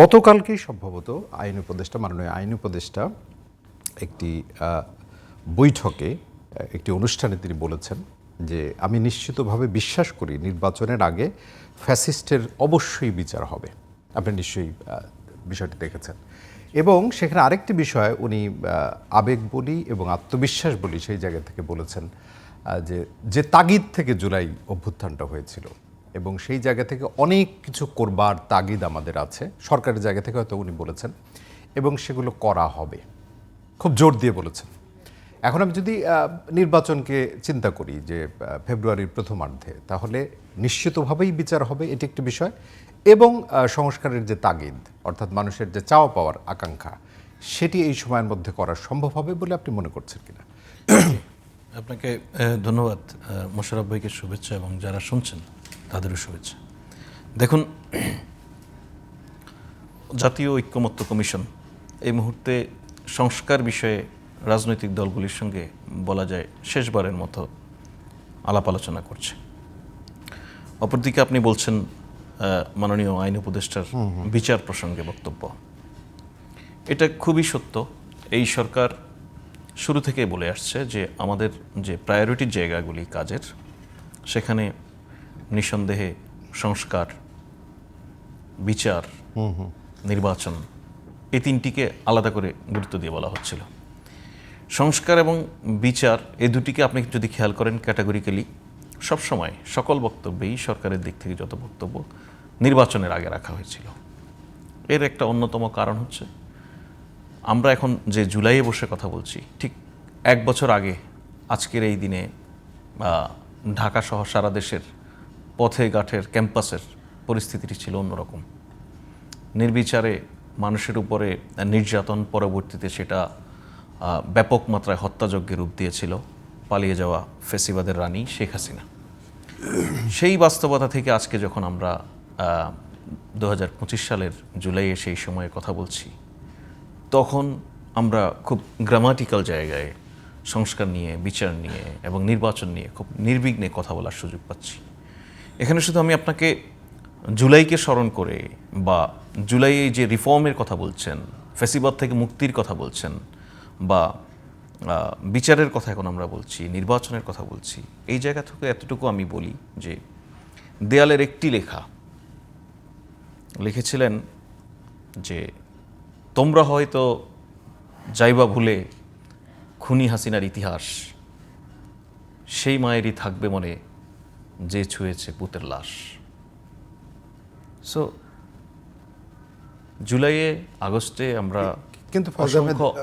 গতকালকেই সম্ভবত আইন উপদেষ্টা মাননীয় আইন উপদেষ্টা একটি বৈঠকে একটি অনুষ্ঠানে তিনি বলেছেন যে আমি নিশ্চিতভাবে বিশ্বাস করি নির্বাচনের আগে ফ্যাসিস্টের অবশ্যই বিচার হবে। আপনি নিশ্চয়ই বিষয়টি দেখেছেন। এবং সেখানে আরেকটি বিষয় উনি আবেগ বলি এবং আত্মবিশ্বাস বলি সেই জায়গা থেকে বলেছেন যে তাগিদ থেকে জুলাই অভ্যুত্থানটা হয়েছিল এবং সেই জায়গা থেকে অনেক কিছু করবার তাগিদ আমাদের আছে, সরকারের জায়গা থেকে হয়তো উনি বলেছেন, এবং সেগুলো করা হবে, খুব জোর দিয়ে বলেছেন। এখন আমি যদি নির্বাচনকে চিন্তা করি যে ফেব্রুয়ারির প্রথমার্ধে, তাহলে নিশ্চিতভাবেই বিচার হবে, এটি একটি বিষয়। এবং সংস্কারের যে তাগিদ, অর্থাৎ মানুষের যে চাওয়া পাওয়ার আকাঙ্ক্ষা, সেটি এই সময়ের মধ্যে করা সম্ভব হবে বলে আপনি মনে করছেন কিনা? আপনাকে ধন্যবাদ। মোশাররফ ভাইকে শুভেচ্ছা এবং যারা শুনছেন তাদেরও শুভেচ্ছা। দেখুন, জাতীয় ঐক্যমত্য কমিশন এই মুহূর্তে সংস্কার বিষয়ে রাজনৈতিক দলগুলির সঙ্গে বলা যায় শেষবারের মতো আলাপ আলোচনা করছে। অপরদিকে আপনি বলছেন মাননীয় আইন উপদেষ্টার বিচার প্রসঙ্গে বক্তব্য, এটা খুবই সত্য। এই সরকার শুরু থেকেই বলে আসছে যে আমাদের যে প্রায়োরিটির জায়গাগুলি কাজের, সেখানে নিঃসন্দেহে সংস্কার, বিচার, নির্বাচন, এই তিনটিকে আলাদা করে গুরুত্ব দিয়ে বলা হচ্ছিল। সংস্কার এবং বিচার এই দুটিকে আপনি যদি খেয়াল করেন ক্যাটাগরিক্যালি সবসময় সকল বক্তব্যেই সরকারের দিক থেকে যত বক্তব্য নির্বাচনের আগে রাখা হয়েছিল। এর একটা অন্যতম কারণ হচ্ছে আমরা এখন যে জুলাইয়ে বসে কথা বলছি, ঠিক এক বছর আগে আজকের এই দিনে ঢাকা সহ সারা দেশের পথে ঘাটের ক্যাম্পাসের পরিস্থিতিটি ছিল অন্যরকম। নির্বিচারে মানুষের উপরে নির্যাতন, পরবর্তীতে সেটা ব্যাপক মাত্রায় হত্যাযজ্ঞের রূপ দিয়েছিল পালিয়ে যাওয়া ফ্যাসিবাদের রানী শেখ হাসিনা। সেই বাস্তবতা থেকে আজকে যখন আমরা 2025 সালের জুলাইয়ে সেই সময়ে কথা বলছি, তখন আমরা খুব গ্রামাটিক্যাল জায়গায় সংস্কার নিয়ে, বিচার নিয়ে এবং নির্বাচন নিয়ে খুব নির্বিঘ্নে কথা বলার সুযোগ পাচ্ছি। এখানে শুধু আমি আপনাকে জুলাইকে স্মরণ করে বা জুলাইয়ে যে রিফর্মের কথা বলছেন, ফ্যাসিবাদ থেকে মুক্তির কথা বলছেন, বা বিচারের কথা এখন আমরা বলছি, নির্বাচনের কথা বলছি, এই জায়গা থেকে এতটুকু আমি বলি যে দেয়ালের একটি লেখা লিখেছিলেন যে তোমরা হয়তো যাইবা ভুলে খুনি হাসিনার ইতিহাস, সেই মায়েরই থাকবে মনে যে ছুঁয়েছে পুতের লাশ। সো জুলাইয়ে, আগস্টে আমরা কিন্তু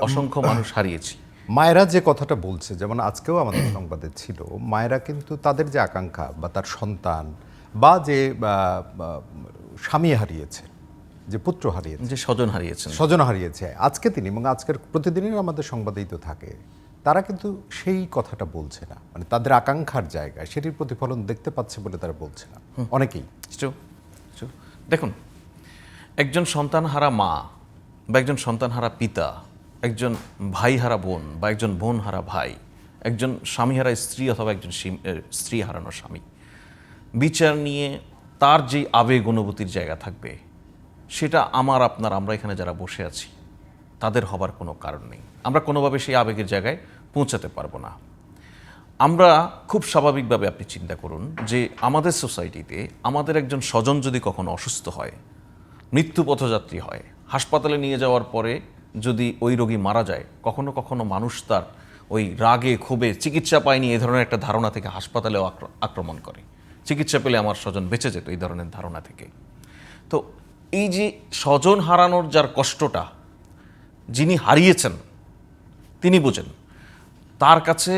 অসংখ্য মানুষ হারিয়েছি। মায়েরা যে কথাটা বলছে, যেমন আজকেও আমাদের সংবাদে ছিল, মায়েরা কিন্তু তাদের যে আকাঙ্ক্ষা বা তার সন্তান বা যে স্বামী হারিয়েছে, যে পুত্র হারিয়েছে, যে স্বজন হারিয়েছে আজকে তিনি, এবং আজকের প্রতিদিনই আমাদের সংবাদেই তো থাকে, তারা কিন্তু সেই কথাটা বলছে না। মানে তাদের আকাঙ্ক্ষার জায়গায় সেটির প্রতিফলন দেখতে পাচ্ছে বলে তারা বলছে না অনেকেই। দেখুন, একজন সন্তানহারা মা বা একজন সন্তানহারা পিতা, একজন ভাইহারা বোন বা একজন বোনহারা ভাই, একজন স্বামীহারা স্ত্রী অথবা একজন স্ত্রী হারানো স্বামী, বিচার নিয়ে তার যে আবেগ অনুভূতির জায়গা থাকবে, সেটা আমরা এখানে যারা বসে আছি তাদের হবার কোনো কারণ নেই। আমরা কোনোভাবে সেই আবেগের জায়গায় পৌঁছাতে পারবো না। আমরা খুব স্বাভাবিকভাবে আপনি চিন্তা করুন যে আমাদের সোসাইটিতে আমাদের একজন স্বজন যদি কখনো অসুস্থ হয়, মৃত্যু পথযাত্রী হয়, হাসপাতালে নিয়ে যাওয়ার পরে যদি ওই রোগী মারা যায়, কখনো কখনো মানুষ তার ওই রাগে ক্ষোভে চিকিৎসা পায়নি এই ধরনের একটা ধারণা থেকে হাসপাতালেও আক্রমণ করে, চিকিৎসা পেলে আমার স্বজন বেঁচে যেত এই ধরনের ধারণা থেকে। তো এই যে স্বজন হারানোর যার কষ্টটা যিনি হারিয়েছেন তিনি বোঝেন, তার কাছে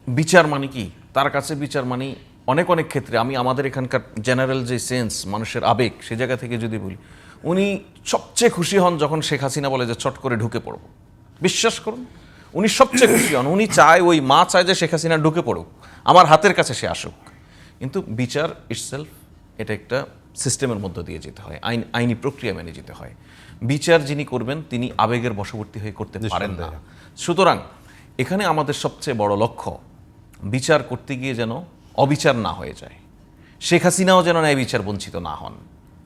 বিচার মানে কি? তার কাছে বিচার মানে অনেক ক্ষেত্রে, আমি আমাদের এখানকার জেনারেল যে সেন্স, মানুষের আবেগ, সে জায়গা থেকে যদি বলি, উনি সবচেয়ে খুশি হন যখন শেখ হাসিনা বলে যে চট করে ঢুকে পড়ব। বিশ্বাস করুন, উনি সবচেয়ে খুশি হন। উনি চায়, ওই মা চায় যে শেখ হাসিনা ঢুকে পড়ুক, আমার হাতের কাছে সে আসুক। কিন্তু বিচার ইটসেলফ এটা একটা সিস্টেমের মধ্য দিয়ে যেতে হয়, আইনি প্রক্রিয়া মেনে যেতে হয়। বিচার যিনি করবেন তিনি আবেগের বশবর্তী হয়ে করতে পারেন না। সুতরাং এখানে আমাদের সবচেয়ে বড় লক্ষ্য, বিচার করতে গিয়ে যেন অবিচার না হয়ে যায়, শেখ হাসিনাও যেন ন্যায় বিচার বঞ্চিত না হন।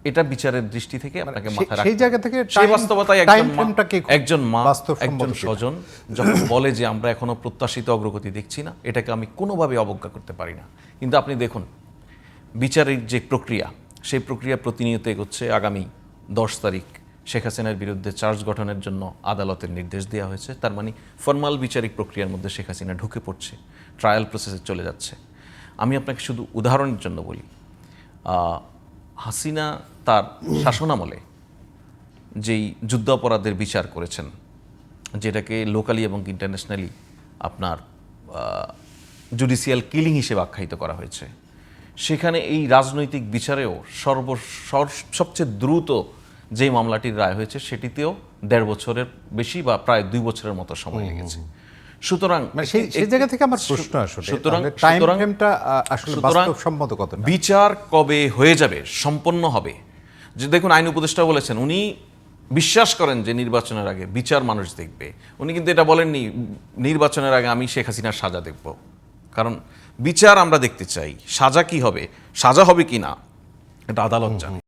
এটা বিচারের দৃষ্টি থেকে আপনাকে মাথায় সেই রাখতে জায়গা থেকে সেই বাস্তবতায় time frame-টাকে খুব একজন মা বাস্তবসম্মত একজন কিনা? স্বজন যখন বলে যে আমরা এখনো প্রত্যাশিত অগ্রগতি দেখছি না, এটাকে আমি কোনোভাবে অবজ্ঞা করতে পারি না। কিন্তু আপনি দেখুন বিচারের যে প্রক্রিয়া, সেই প্রক্রিয়া প্রতিনিয়ত এগোচ্ছে। আগামী 10 তারিখ শেখ হাসিনার বিরুদ্ধে চার্জ গঠনের জন্য আদালতের নির্দেশ দেওয়া হয়েছে। তার মানে ফরমাল বিচারিক প্রক্রিয়ার মধ্যে শেখ হাসিনা ঢুকে পড়ছে, ট্রায়াল প্রসেসে চলে যাচ্ছে। আমি আপনাকে শুধু উদাহরণের জন্য বলি, হাসিনা তার শাসনামলে যেই যুদ্ধাপরাধের বিচার করেছেন, যেটাকে লোকালি এবং ইন্টারন্যাশনালি আপনার জুডিশিয়াল কিলিং হিসেবে আখ্যায়িত করা হয়েছে, সেখানে এই রাজনৈতিক বিচারেও সবচেয়ে দ্রুত যে মামলাটির রায় হয়েছে সেটিতেও 1.5 বছরের বেশি বা প্রায় 2 বছরের মতো সময় লেগেছে। সুতরাং সেই জায়গা থেকে আমার প্রশ্ন আসলে সুতরাং টাইম ফ্রেমটা আসলে বাস্তবসম্মত কতটা? বিচার কবে হয়ে যাবে, সম্পন্ন হবে? যে দেখুন, আইন উপদেষ্টা বলেছেন উনি বিশ্বাস করেন যে নির্বাচনের আগে বিচার মানুষ দেখবে। উনি কিন্তু এটা বলেননি নির্বাচনের আগে আমি শেখ হাসিনার সাজা দেখব, কারণ বিচার আমরা দেখতে চাই। সাজা কি হবে, সাজা হবে কি না, এটা আদালত জানে।